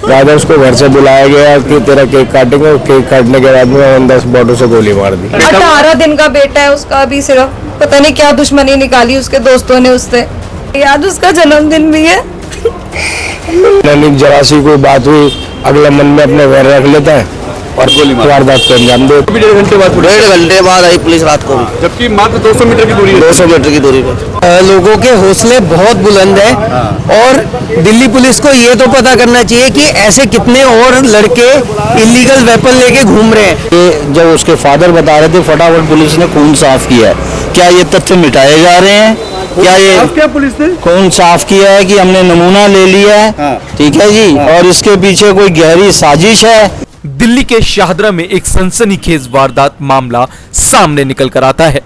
राजा उसको घर से बुलाया गया कि तेरा केक काटेंगे, और केक काटने के बाद में 10 बोटों से गोली मार दी। 18 दिन का बेटा है उसका, अभी सिर्फ पता नहीं क्या दुश्मनी निकाली उसके दोस्तों ने उससे। आज उसका जन्मदिन भी है। जरा सी कोई बात हुई अगला मन में अपने घर रख लेता है और गोली वारदात को अंजाम दे। 1.5 घंटे बाद आई पुलिस रात को, जबकि मात्र 200 मीटर की दूरी है। 200 मीटर की दूरी पर। लोगों के हौसले बहुत बुलंद है और दिल्ली पुलिस को ये तो पता करना चाहिए कि ऐसे कितने और लड़के इलीगल वेपन लेके घूम रहे हैं। जब उसके फादर बता रहे थे फटाफट पुलिस ने खून साफ किया है। क्या ये तथ्य मिटाए जा रहे हैं? क्या पुलिस ने खून साफ किया है कि हमने नमूना ले लिया है, ठीक है जी, और इसके पीछे कोई गहरी साजिश है। दिल्ली के शाहदरा में एक सनसनीखेज वारदात मामला सामने निकल कर आता है।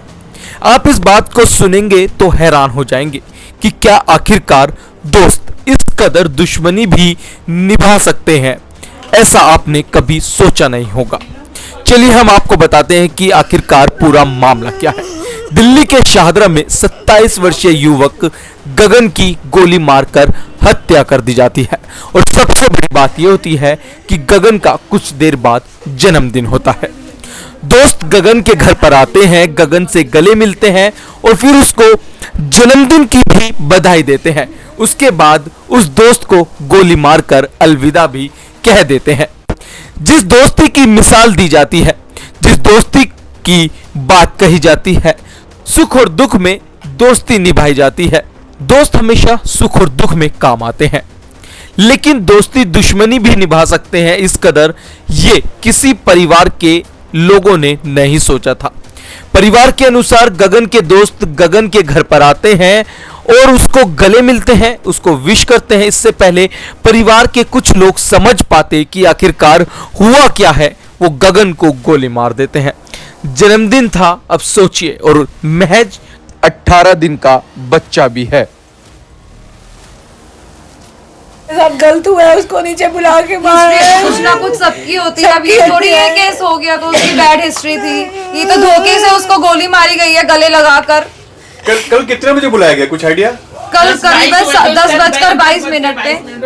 आप इस बात को सुनेंगे तो हैरान हो जाएंगे कि क्या आखिरकार दोस्त इस कदर दुश्मनी भी निभा सकते हैं। ऐसा आपने कभी सोचा नहीं होगा। चलिए हम आपको बताते हैं कि आखिरकार पूरा मामला क्या है। दिल्ली के शाहदरा में 27 वर्षीय युवक गगन की गोली मारकर हत्या कर दी जाती है और सबसे बड़ी बात यह होती है कि गगन का कुछ देर बाद जन्मदिन होता है। दोस्त गगन के घर पर आते हैं, गगन से गले मिलते हैं और फिर उसको जन्मदिन की भी बधाई देते हैं। उसके बाद उस दोस्त को गोली मारकर अलविदा भी कह देते हैं। जिस दोस्ती की मिसाल दी जाती है, जिस दोस्ती की बात कही जाती है, सुख और दुख में दोस्ती निभाई जाती है। दोस्त हमेशा सुख और दुख में काम आते हैं, लेकिन दोस्ती दुश्मनी भी निभा सकते हैं, इस कदर ये किसी परिवार के लोगों ने नहीं सोचा था। परिवार के अनुसार गगन के दोस्त गगन के घर पर आते हैं और उसको गले मिलते हैं, उसको विश करते हैं। इससे पहले परिवार के कुछ लोग समझ पाते कि आखिरकार हुआ क्या है, वो गगन को गोली मार देते हैं। जन्मदिन था, अब सोचिए, और महज 18 दिन का बच्चा भी है। गलत हुआ है, उसको नीचे बुला के मारा। कुछ ना कुछ सबकी होती है। अभी थोड़ी ये केस हो गया तो उसकी बैड हिस्ट्री थी। ये तो धोखे से उसको गोली मारी गई है गले लगाकर। कल कितने बजे बुलाया गया, कुछ आइडिया? कल करीबन 10:22 पे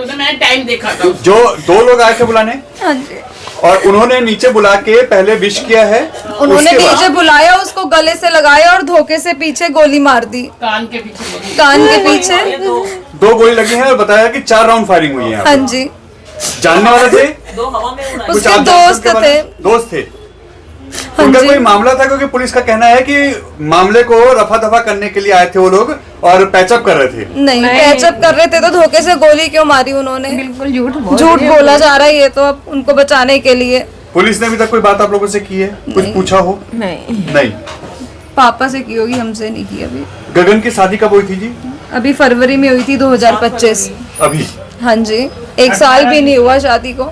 मैंने टाइम देखा था। जो 2 लोग आए थे बुलाने, हाँ जी, और उन्होंने नीचे बुला के पहले विश किया है। उन्होंने नीचे बुलाया, उसको गले से लगाया और धोखे से पीछे गोली मार दी। कान के पीछे 2 गोली लगी है और बताया कि 4 राउंड फायरिंग हुई है। हाँ जी, जानने वाले थे, उसके दोस्त थे। दोस्त थे। हाँ उनका जी। कोई मामला था? क्योंकि पुलिस का कहना है कि मामले को रफा दफा करने के लिए आए थे वो लोग और पैचअप कर रहे थे। नहीं, पैचअप कर रहे थे तो धोखे से गोली क्यों मारी उन्होंने? बिल्कुल झूठ बोला जा रहा है ये तो, अब उनको बचाने के लिए। पुलिस ने अभी तक कोई बात आप लोगों से की है? कुछ पूछा हो? नहीं। पापा से की होगी, हमसे नहीं की अभी। गगन की शादी कब हुई थी जी? अभी फरवरी में हुई थी 2025। अभी? हाँ जी, 1 साल भी नहीं हुआ शादी को।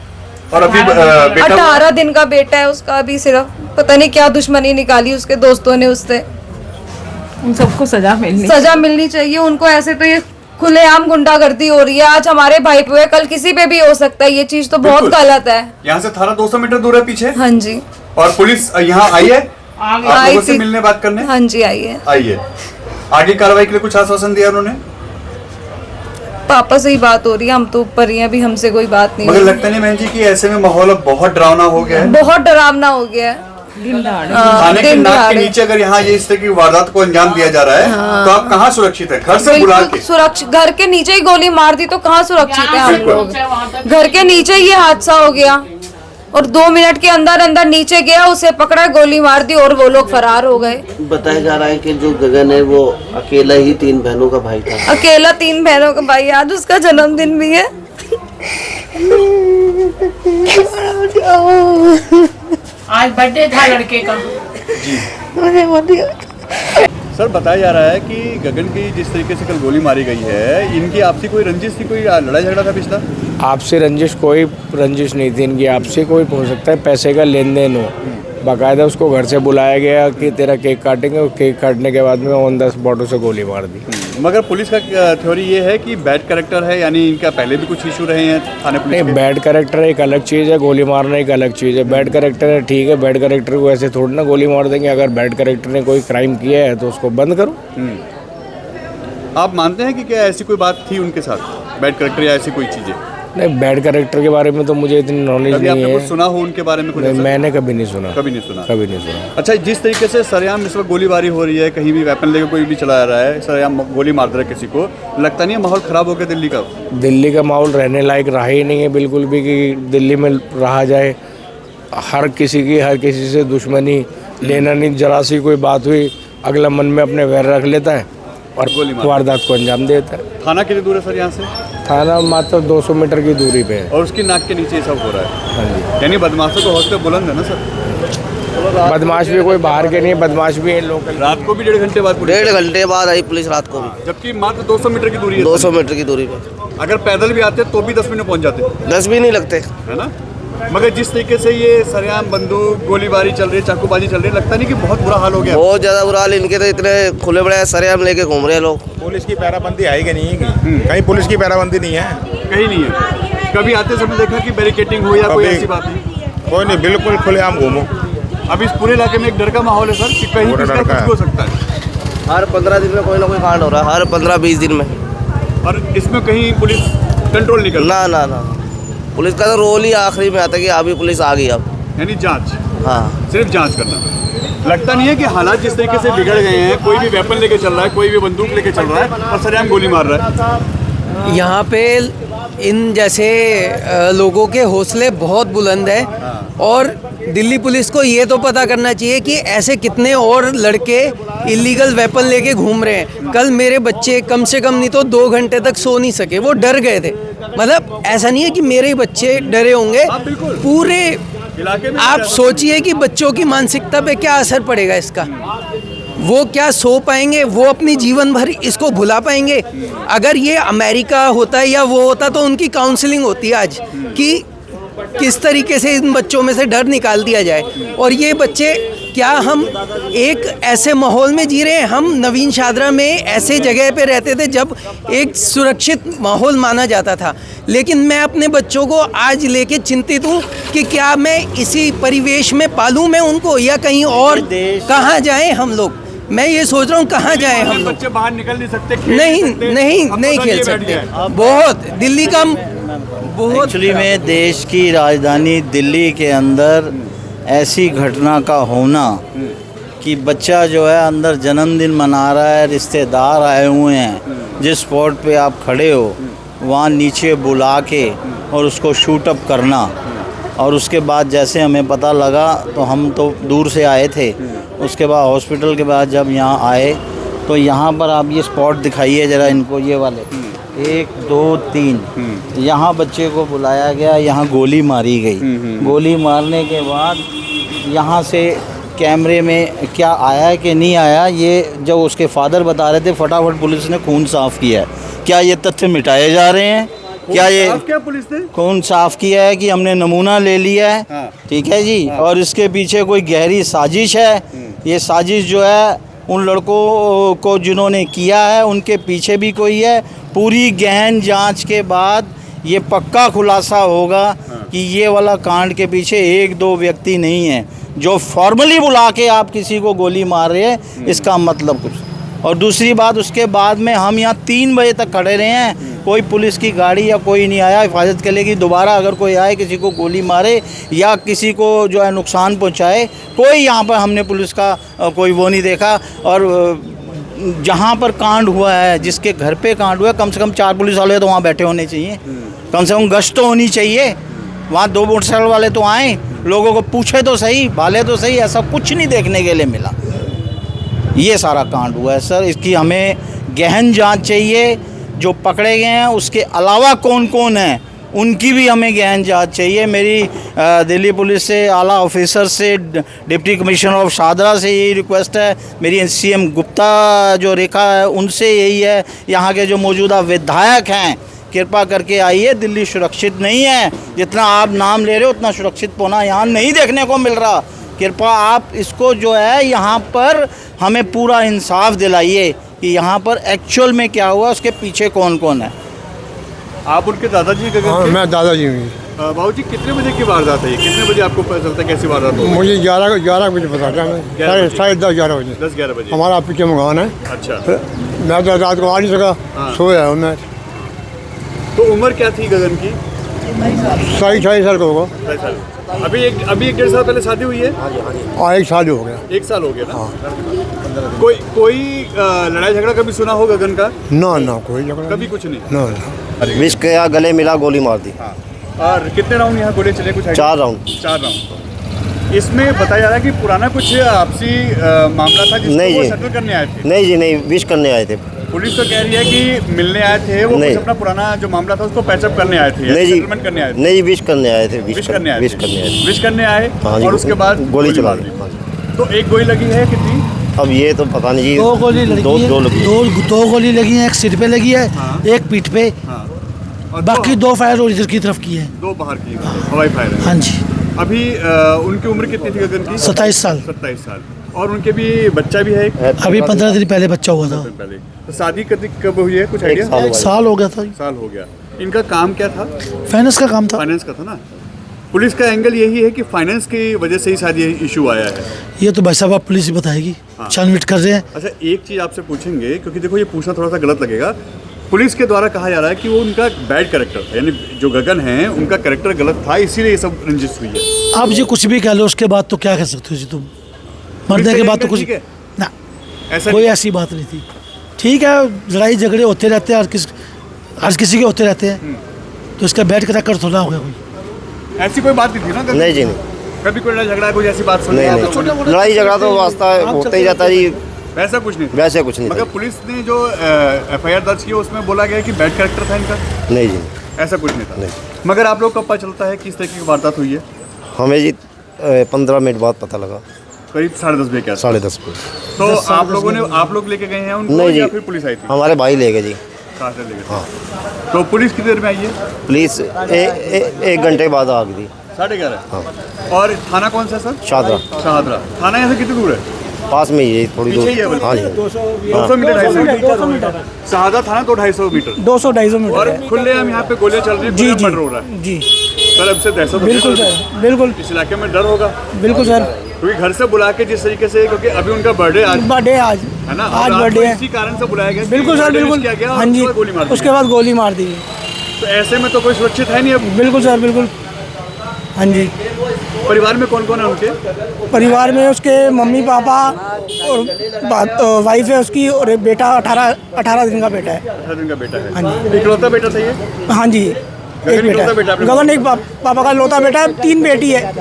और अभी बेटा 18 दिन का बेटा है उसका, अभी सिर्फ पता नहीं क्या दुश्मनी निकाली उसके दोस्तों ने उससे। उन सबको सजा मिलनी चाहिए उनको। ऐसे तो ये खुलेआम गुंडागर्दी हो रही है। आज हमारे भाई पे है, कल किसी पे भी हो सकता है। ये चीज तो बहुत गलत है। यहाँ से थाना 200 मीटर दूर है पीछे। हाँ जी। और पुलिस यहाँ आई है आप लोगों से मिलने, बात करने? हाँ जी, आई है। आगे कार्रवाई के लिए कुछ आश्वासन दिया उन्होंने? पापा से ही बात हो रही है, हम तो ऊपर ही हैं, अभी हमसे कोई बात नहीं। मगर लगता नहीं बहन जी कि ऐसे में माहौल अब बहुत डरावना हो गया है? बहुत डरावना हो गया है। थाने के नाक के नीचे अगर यहाँ ये इस तरह की वारदात को अंजाम दिया जा रहा है तो आप कहाँ सुरक्षित है? घर से बुला के सुरक्षित, घर के नीचे ही गोली मार दी तो कहाँ सुरक्षित है हम लोग? घर के नीचे ही ये हादसा हो गया और 2 मिनट के अंदर अंदर नीचे गया, उसे पकड़ा, गोली मार दी और वो लोग फरार हो गए। बताया जा रहा है कि जो गगन है वो अकेला ही 3 बहनों का भाई था। अकेला 3 बहनों का भाई। आज उसका जन्मदिन भी है। आज बर्थडे था लड़के का। सर, बताया जा रहा है कि गगन की जिस तरीके से कल गोली मारी गई है, इनकी आपसी कोई रंजिश थी, कोई लड़ाई झगड़ा था पिछला? आपसे रंजिश कोई रंजिश नहीं थी इनकी। आपसे कोई हो सकता है पैसे का लेन देन हो। बाकायदा उसको घर से बुलाया गया कि तेरा केक काटेंगे, और केक काटने के बाद में 10 बोटों से गोली मार दी। मगर पुलिस का थ्योरी ये है कि बैड कैरेक्टर है, यानी इनका पहले भी कुछ इशू रहे हैं थाने पुलिस के। बैड कैरेक्टर एक अलग चीज़ है, गोली मारना एक अलग चीज़ है। बैड कैरेक्टर है, ठीक है, बैड कैरेक्टर को ऐसे थोड़ी ना गोली मार देंगे। अगर बैड कैरेक्टर ने कोई क्राइम किया है तो उसको बंद करो। आप मानते हैं कि क्या ऐसी कोई बात थी उनके साथ, बैड कैरेक्टर या ऐसी कोई चीज़ें? नहीं, बैड कैरेक्टर के बारे में तो मुझे इतनी नॉलेज कभी नहीं आपने कुछ है। सुना हो उनके बारे में कुछ नहीं, ऐसा? मैंने कभी नहीं सुना। कभी नहीं सुना। कभी नहीं सुना। अच्छा, जिस तरीके से सरेआम इस वक्त गोलीबारी हो रही है, कहीं भी वेपन लेकर कोई भी चला रहा है, सरेआम गोली मार दे रहा है किसी को, लगता नहीं है माहौल ख़राब हो गया दिल्ली का? दिल्ली का माहौल रहने लायक रहा ही नहीं है बिल्कुल भी कि दिल्ली में रहा जाए। हर किसी से दुश्मनी, लेना नहीं, जरा सी कोई बात हुई अगला मन में अपने वैर रख लेता है और गोली मार वारदात को अंजाम देता है। थाना कितनी दूर है सर यहाँ से? थाना मात्र 200 मीटर की दूरी पे है। और उसकी नाक के नीचे ये सब हो रहा है। हाँ जी। यानी बदमाशों का हौसला बुलंद है ना सर? बदमाश भी कोई बाहर के नहीं है, बदमाश भी है लोकल। रात को भी 1.5 घंटे बाद पुलिस, 1.5 घंटे बाद आई पुलिस रात को भी, जबकि मात्र 200 मीटर की दूरी है। 200 मीटर की दूरी पर। अगर पैदल भी आते तो भी 10 मिनट में पहुँच जाते, 10 भी नहीं लगते। है ना? मगर जिस तरीके से ये सरेआम बंदूक गोलीबारी चल रही है, चाकूबाजी चल रही है, लगता नहीं कि बहुत बुरा हाल हो गया? बहुत ज़्यादा बुरा हाल, इनके तो इतने खुले बड़े सरेआम लेके घूम रहे हैं लोग। पुलिस की पैराबंदी है कि नहीं है? कहीं पुलिस की पैराबंदी नहीं है, कहीं नहीं है। कभी आते समय देखा कि बैरिकेटिंग हो या कोई कभी- ऐसी बात नहीं? कोई नहीं, बिल्कुल खुलेआम घूमो। अब इस पूरे इलाके में एक डर का माहौल है सर कि कहीं पूरा किसी का डर का कुछ है। भी हो सकता है। हर 15 दिन में कोई ना कोई कांड हो रहा है, हर 15-20 दिन में। और इसमें कहीं पुलिस कंट्रोल नहीं कर, ना पुलिस का तो रोल ही आखिरी में आता है कि अभी पुलिस आ गई अब। यानी जांच, हाँ, सिर्फ जांच करना। लगता नहीं है कि हालात जिस तरीके से बिगड़ गए हैं, कोई भी वेपन लेके चल रहा है, कोई भी बंदूक लेके चल रहा है और सरेआम गोली मार रहा है? यहाँ पे इन जैसे लोगों के हौसले बहुत बुलंद है और दिल्ली पुलिस को ये तो पता करना चाहिए कि ऐसे कितने और लड़के इलीगल वेपन लेके घूम रहे हैं। कल मेरे बच्चे कम से कम नहीं तो 2 घंटे तक सो नहीं सके, वो डर गए थे। मतलब ऐसा नहीं है कि मेरे ही बच्चे डरे होंगे, बिल्कुल। पूरे इलाके में आप सोचिए कि बच्चों की मानसिकता पे क्या असर पड़ेगा इसका। वो क्या सो पाएंगे, वो अपनी जीवन भर इसको भुला पाएंगे? अगर ये अमेरिका होता है या वो होता तो उनकी काउंसलिंग होती है आज कि किस तरीके से इन बच्चों में से डर निकाल दिया जाए। और ये बच्चे, क्या हम एक ऐसे माहौल में जी रहे हैं? हम नवीन शादरा में ऐसे जगह पे रहते थे जब एक सुरक्षित माहौल माना जाता था, लेकिन मैं अपने बच्चों को आज लेके चिंतित हूँ कि क्या मैं इसी परिवेश में पालूं मैं उनको या कहीं और कहाँ जाएं हम लोग। मैं ये सोच रहा हूँ कहाँ जाएं हम लोग। बच्चे बाहर निकल नहीं सकते, खेल नहीं खेल सकते। बहुत दिल्ली का बहुत एक्चुअली में देश की राजधानी दिल्ली के अंदर ऐसी घटना का होना कि बच्चा जो है अंदर जन्मदिन मना रहा है, रिश्तेदार आए हुए हैं, जिस स्पॉट पे आप खड़े हो वहाँ नीचे बुला के और उसको शूट अप करना। और उसके बाद जैसे हमें पता लगा तो हम तो दूर से आए थे, उसके बाद हॉस्पिटल के बाद जब यहाँ आए तो यहाँ पर आप ये स्पॉट दिखाइए ज़रा इनको, ये वाले 1 2 3 यहाँ बच्चे को बुलाया गया, यहाँ गोली मारी गई। गोली मारने के बाद यहाँ से कैमरे में क्या आया कि नहीं आया, ये जब उसके फादर बता रहे थे, फटाफट पुलिस ने खून साफ़ किया है। क्या ये तथ्य मिटाए जा रहे हैं? क्या ये क्या पुलिस ने खून साफ़ किया है कि हमने नमूना ले लिया है? हाँ। ठीक है जी। और इसके पीछे कोई गहरी साजिश है। ये साजिश जो है उन लड़कों को जिन्होंने किया है उनके पीछे भी कोई है। पूरी गहन जांच के बाद ये पक्का खुलासा होगा कि ये वाला कांड के पीछे 1-2 व्यक्ति नहीं है जो फॉर्मली बुला के आप किसी को गोली मार रहे हैं, इसका मतलब कुछ। और दूसरी बात, उसके बाद में हम यहाँ 3 बजे तक खड़े रहे हैं, कोई पुलिस की गाड़ी या कोई नहीं आया हिफाजत के लिए कि दोबारा अगर कोई आए किसी को गोली मारे या किसी को जो है नुकसान पहुँचाए। कोई यहाँ पर हमने पुलिस का कोई वो नहीं देखा। और जहाँ पर कांड हुआ है, जिसके घर पे कांड हुआ है, कम से कम 4 पुलिस वाले तो वहाँ बैठे होने चाहिए, कम से कम गश्त तो होनी चाहिए। वहाँ 2 मोटरसाइकिल वाले तो आए, लोगों को पूछे तो सही, भाले तो सही, ऐसा कुछ नहीं देखने के लिए मिला। ये सारा कांड हुआ है सर, इसकी हमें गहन जांच चाहिए। जो पकड़े गए हैं उसके अलावा कौन कौन है उनकी भी हमें गहन जांच चाहिए। मेरी दिल्ली पुलिस से, आला ऑफिसर से, डिप्टी कमिश्नर ऑफ शादरा से यही रिक्वेस्ट है। मेरी CM गुप्ता जो रेखा है उनसे यही है। यहाँ के जो मौजूदा विधायक हैं, कृपा करके आइए। दिल्ली सुरक्षित नहीं है, जितना आप नाम ले रहे हो उतना सुरक्षित होना यहाँ नहीं देखने को मिल रहा। कृपया आप इसको जो है यहाँ पर हमें पूरा इंसाफ दिलाइए कि यहाँ पर एक्चुअल में क्या हुआ, उसके पीछे कौन कौन है। आप उनके दादाजी गगन हाँ, के? मैं दादाजी हूँ। बाबूजी कितने बजे की वारदात है ये? कितने बजे आपको पता चलता है कैसी वारदात हो? मुझे 11 बजे पता था, 10:30 11 बजे। 10-11 बजे। हमारा पीछे मकान है, अच्छा। मैं तो रात को आ नहीं सका, सोया हूँ मैं। तो उम्र क्या थी गगन की? 28 साल का होगा। 28 साल। अभी एक 1.5 साल पहले शादी हुई है? हाँ, 1 साल हो गया। 1 साल हो गया ना? कोई लड़ाई झगड़ा कभी सुना हो गगन का? ना कोई झगड़ा कभी कुछ नहीं? ना। विष गया, गले मिला, गोली मार दी। और कितने राउंड यहाँ गोले चले? कुछ 4 राउंड। 4 राउंड। इसमें बताया जा रहा है कि पुराना कुछ आपसी मामला था जिसको वो सेटल करने आए थे। नहीं जी नहीं, विष करने आए थे। पुलिस तो कह रही है कि मिलने आए थे वो, कुछ अपना पुराना जो मामला था उसको पैचअप करने आए थे। नहीं जी, सेटलमेंट करने आए थे। नहीं, विष करने आए थे। विश करने आए। विश करने आए हाँ जी, और उसके बाद गोली चला दी। तो एक गोली लगी है कितनी? अब ये तो पता नहीं जी। 2 गोली लगी है। दो गोली लगी है, एक सिर पे लगी है, एक पीठ पे, और बाकी 2 फायर और इधर की तरफ की है। 2 बाहर की हवाई फायर है। हाँ जी। अभी उनकी उम्र कितनी थी गगन की? 27 साल। 27 साल। और उनके भी बच्चा भी है एक? अभी 15 दिन पहले बच्चा हुआ था। पहले। तो शादी कब हुई है? कुछ आइडिया? 1 साल हो गया था। साल हो गया। इनका काम क्या था? फाइनेंस का काम था। फाइनेंस का था ना? पुलिस का एंगल यही है कि फाइनेंस की वजह से ही शायद ये इशू आया है। ये तो भाई साहब आप पुलिस ही बताएगी, छानबीन कर रहे हैं। अच्छा, एक चीज़ आपसे पूछेंगे क्योंकि देखो ये पूछना थोड़ा सा गलत लगेगा। पुलिस के द्वारा कहा जा रहा है कि वो उनका बैड कैरेक्टर था, यानी जो गगन है उनका कैरेक्टर गलत था, इसीलिए ये सब रंजिश हुई है। आप जी कुछ भी कह लो, उसके बाद तो क्या कह सकते हो जी तुम? मरने के बाद तो कुछ ना, ऐसा कोई ऐसी बात नहीं थी। ठीक है, लड़ाई झगड़े होते रहते हैं, हर किसी के होते रहते हैं, तो इसका बैड कैरेक्टर थोड़ा हो गया कोई। ऐसी कोई बात नहीं थी ना? नहीं जी नहीं, कभी कोई लड़ाई झगड़ा कोई ऐसी बात सुनी? नहीं, लड़ाई झगड़ा तो वास्ता होता ही जाता जी। वैसा कुछ नहीं? वैसे कुछ नहीं। मगर पुलिस ने जो FIR दर्ज की उसमें बोला गया कि बैड कैरेक्टर था इनका? नहीं जी, ऐसा कुछ नहीं था। नहीं। मगर आप लोग को पता चलता है किस तरीके की वारदात हुई है? हमें जी 15 मिनट बाद पता लगा। करीब 10:30 बजे क्या? 10:30 बजे। तो आप लोग लेके गए हैं उनको? नहीं जी, या फिर पुलिस आई थी? हमारे भाई ले गए जी। कहाँ से ले गए? हाँ। तो पुलिस कितनी देर में आई है? पुलिस 1 घंटे बाद आ गई। 11:30। हाँ। और थाना कौन सा सर? शाहदरा। थाना यहाँ से कितनी दूर है? पास में ही है, थोड़ी दूर। हाँ जी, 200 मीटर, 250 मीटर। शाहदरा थाना तो 250 मीटर। 200-250 मीटर। और खुलेआम यहाँ पे गोलियां चल रही हैं, खुलेआम मर्डर हो रहा है। जी सर, अब से दहशत बिल्कुल सर, बिल्कुल इस इलाके में डर होगा बिल्कुल सर। क्योंकि घर से बुला के जिस तरीके से, क्योंकि अभी उनका बर्थडे आज आज है ना, आज और बर्थडे है। इसी कारण से बुलाया गया। बिल्कुल सर, बिल्कुल। किया गया। हाँ जी, गोली मार दी। उसके बाद गोली मार दी। तो ऐसे में तो कोई सुरक्षित है नहीं अब। बिल्कुल सर, बिल्कुल। हाँ जी। परिवार में कौन कौन है उनके? परिवार में उसके मम्मी पापा और वाइफ है उसकी, और एक बेटा 18 दिन का बेटा है। 18 दिन का बेटा है। हाँ जी। इकलौता बेटा था ये? हाँ जी, एक इकलौता बेटा बेटा आपने? गगन एक पापा का लौता बेटा है। 3 बेटी है,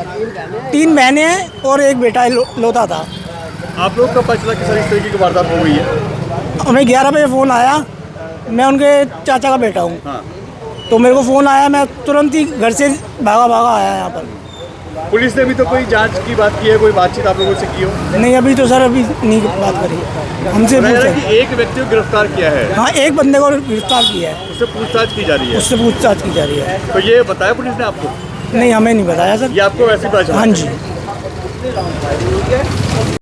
3 बहनें हैं और एक बेटा है, लौता था। आप लोग का पता चला कि सर इस तरीके की वारदात हो गई है? हमें 11 बजे फ़ोन आया। मैं उनके चाचा का बेटा हूँ। हाँ। तो मेरे को फ़ोन आया, मैं तुरंत ही घर से भागा आया यहाँ पर। पुलिस ने भी तो कोई जांच की बात की है, कोई बातचीत आप लोगों से की हो? नहीं, अभी तो सर अभी नहीं बात करी हमसे। बताया जा रहा है कि एक व्यक्ति को गिरफ्तार किया है। हाँ, एक बंदे को गिरफ्तार किया है। उससे पूछताछ की जा रही है। उससे पूछताछ की जा रही है। तो ये बताया पुलिस ने आपको? नहीं, हमें नहीं बताया सर। ये आपको वैसे ही पता चला? हाँ जी।